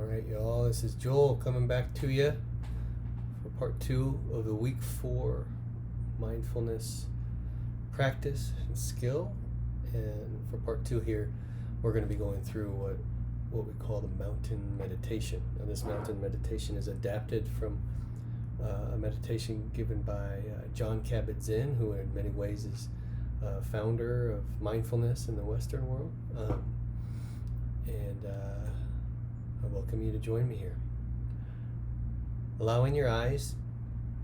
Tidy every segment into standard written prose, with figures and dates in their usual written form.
Alright, y'all, this is Joel coming back to you for part 2 of the week 4 mindfulness practice and skill. And for part 2 here, we're going to be going through what we call the mountain meditation. Now, this mountain meditation is adapted from a meditation given by Jon Kabat-Zinn, who in many ways is founder of mindfulness in the Western world. I welcome you to join me here. Allowing your eyes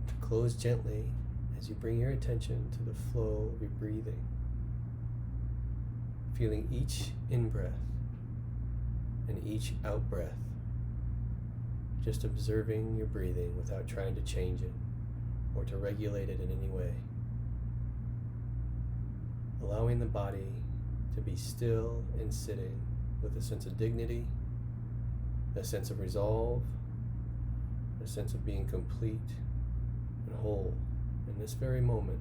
to close gently as you bring your attention to the flow of your breathing. Feeling each in-breath and each out-breath. Just observing your breathing without trying to change it or to regulate it in any way. Allowing the body to be still and sitting with a sense of dignity, a sense of resolve, a sense of being complete and whole in this very moment,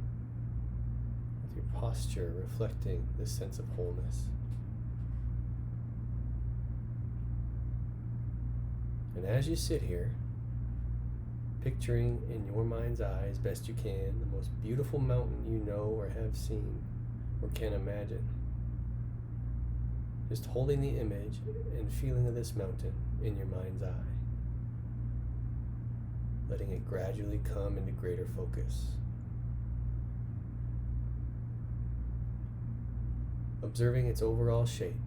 with your posture reflecting this sense of wholeness. And as you sit here, picturing in your mind's eye as best you can the most beautiful mountain you know or have seen or can imagine, just holding the image and feeling of this mountain in your mind's eye, letting it gradually come into greater focus. Observing its overall shape,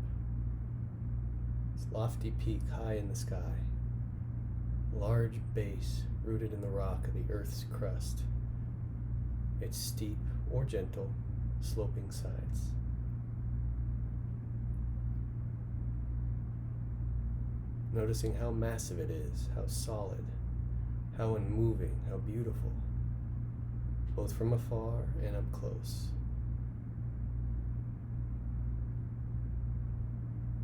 its lofty peak high in the sky, large base rooted in the rock of the earth's crust, its steep or gentle sloping sides. Noticing how massive it is, how solid, how unmoving, how beautiful, both from afar and up close.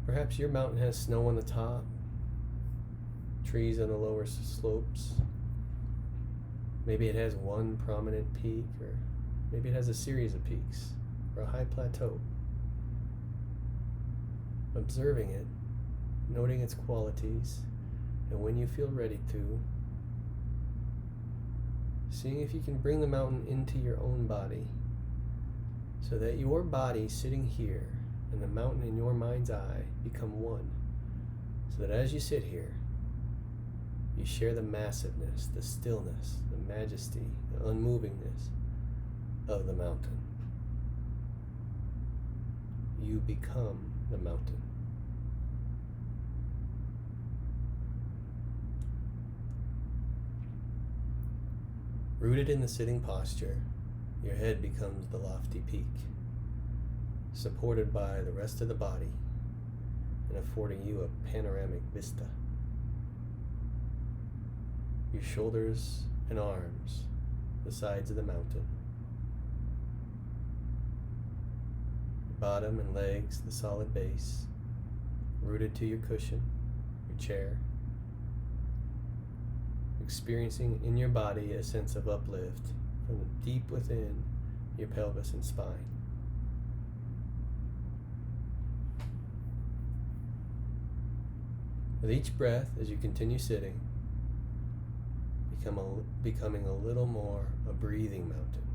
Perhaps your mountain has snow on the top, trees on the lower slopes. Maybe it has one prominent peak, or maybe it has a series of peaks, or a high plateau. Observing it, noting its qualities, and when you feel ready to, seeing if you can bring the mountain into your own body, so that your body sitting here and the mountain in your mind's eye become one, so that as you sit here, you share the massiveness, the stillness, the majesty, the unmovingness of the mountain. You become the mountain. Rooted in the sitting posture, your head becomes the lofty peak, supported by the rest of the body and affording you a panoramic vista. Your shoulders and arms, the sides of the mountain. Your bottom and legs, the solid base, rooted to your cushion, your chair. Experiencing in your body a sense of uplift from the deep within your pelvis and spine. With each breath, as you continue sitting, becoming a little more a breathing mountain.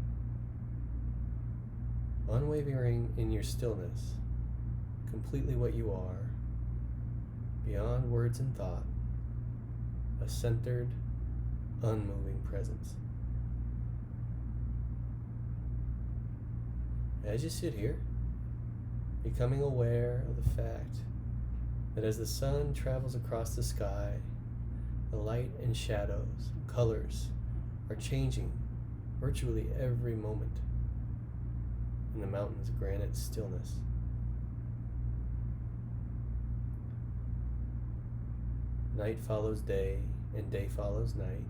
Unwavering in your stillness, completely what you are, beyond words and thought, a centered, unmoving presence. As you sit here, becoming aware of the fact that as the sun travels across the sky, the light and shadows, colors are changing virtually every moment in the mountain's granite stillness. Night follows day, and day follows night.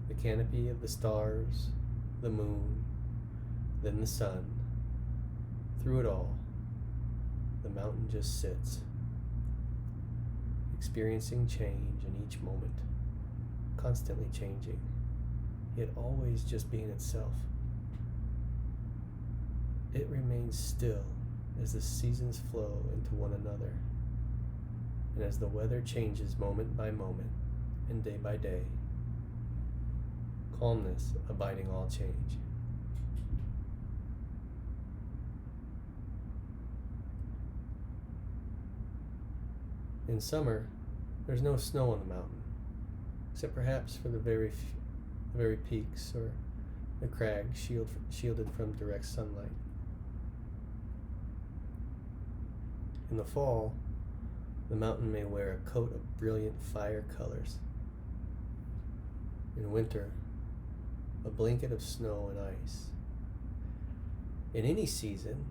The canopy of the stars, the moon, then the sun. Through it all, the mountain just sits, experiencing change in each moment, constantly changing, yet always just being itself. It remains still as the seasons flow into one another, and as the weather changes moment by moment and day by day, calmness abiding all change. In summer, there's no snow on the mountain, except perhaps for the very peaks or the crags shielded from direct sunlight. In the fall, the mountain may wear a coat of brilliant fire colors. In winter, a blanket of snow and ice. In any season,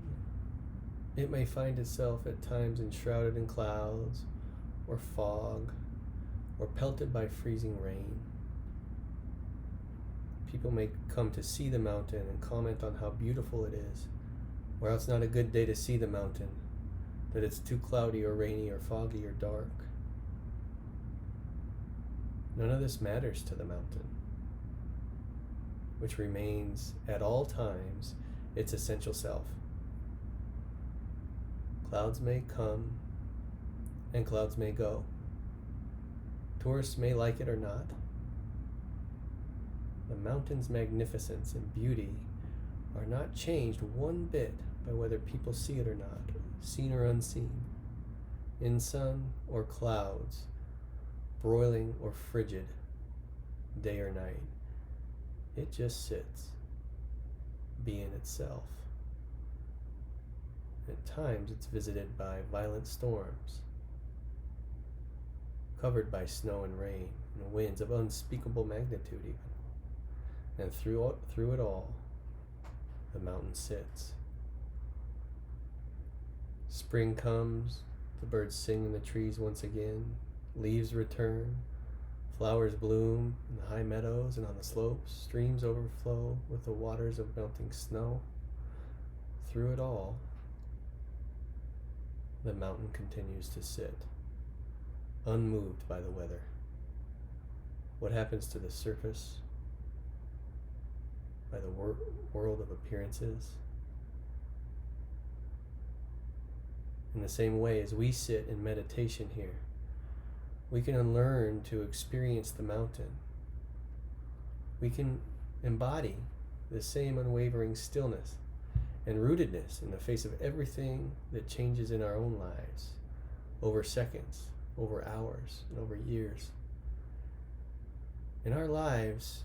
it may find itself at times enshrouded in clouds or fog or pelted by freezing rain. People may come to see the mountain and comment on how beautiful it is, or else not a good day to see the mountain, that it's too cloudy or rainy or foggy or dark. None of this matters to the mountain, which remains at all times its essential self. Clouds may come and clouds may go. Tourists may like it or not. The mountain's magnificence and beauty are not changed one bit by whether people see it or not, seen or unseen, in sun or clouds, broiling or frigid, day or night. It just sits, being itself. At times it's visited by violent storms, covered by snow and rain and winds of unspeakable magnitude even. And through it all, the mountain sits. Spring comes, the birds sing in the trees once again, leaves return, flowers bloom in the high meadows and on the slopes, streams overflow with the waters of melting snow. Through it all, the mountain continues to sit, unmoved by the weather. What happens to the surface, by the world of appearances? In the same way as we sit in meditation here, we can unlearn to experience the mountain. We can embody the same unwavering stillness and rootedness in the face of everything that changes in our own lives, over seconds, over hours, and over years. In our lives,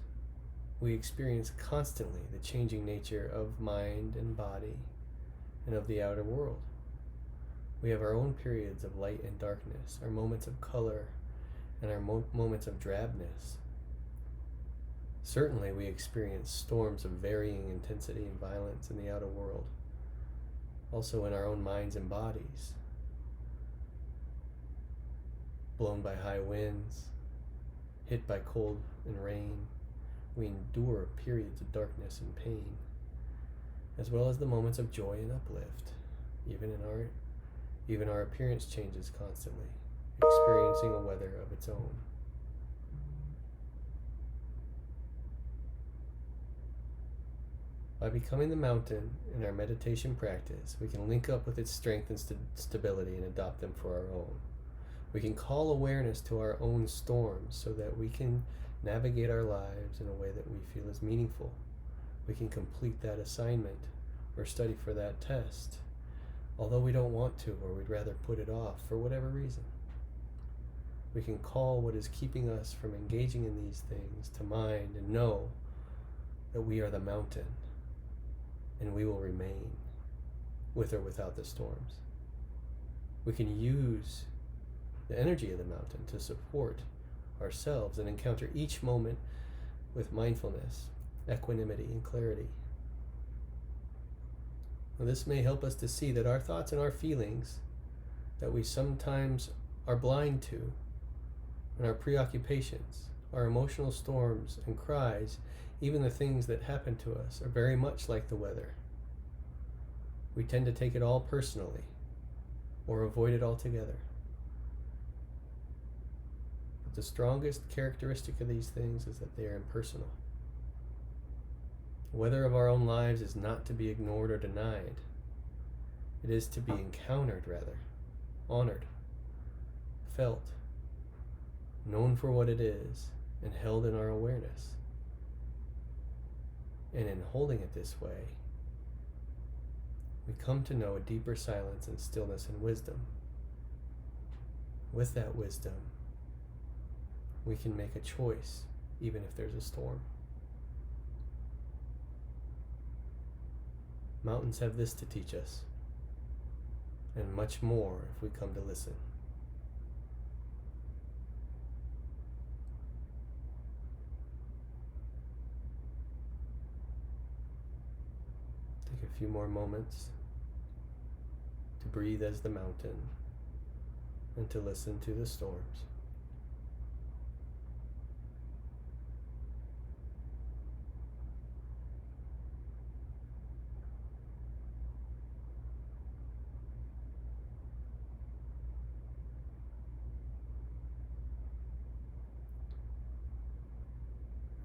we experience constantly the changing nature of mind and body and of the outer world. We have our own periods of light and darkness, our moments of color and our moments of drabness. Certainly we experience storms of varying intensity and violence in the outer world, also in our own minds and bodies. Blown by high winds, hit by cold and rain, we endure periods of darkness and pain, as well as the moments of joy and uplift. Even our appearance changes constantly, experiencing a weather of its own. By becoming the mountain in our meditation practice, we can link up with its strength and stability and adopt them for our own. We can call awareness to our own storms so that we can navigate our lives in a way that we feel is meaningful. We can complete that assignment or study for that test, although we don't want to, or we'd rather put it off for whatever reason. We can call what is keeping us from engaging in these things to mind and know that we are the mountain and we will remain with or without the storms. We can use the energy of the mountain to support ourselves and encounter each moment with mindfulness, equanimity, and clarity. Now, this may help us to see that our thoughts and our feelings that we sometimes are blind to, and our preoccupations, our emotional storms and cries, even the things that happen to us, are very much like the weather. We tend to take it all personally or avoid it altogether. But the strongest characteristic of these things is that they are impersonal. The weather of our own lives is not to be ignored or denied. It is to be encountered, rather, honored, felt, known for what it is, and held in our awareness. And in holding it this way, we come to know a deeper silence and stillness and wisdom. With that wisdom, we can make a choice, even if there's a storm. Mountains have this to teach us, and much more if we come to listen. Take a few more moments to breathe as the mountain and to listen to the storms.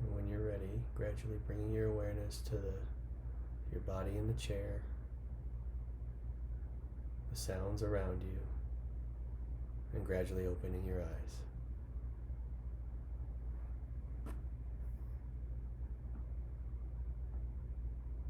And when you're ready, gradually bringing your awareness to your body in the chair, the sounds around you, and gradually opening your eyes.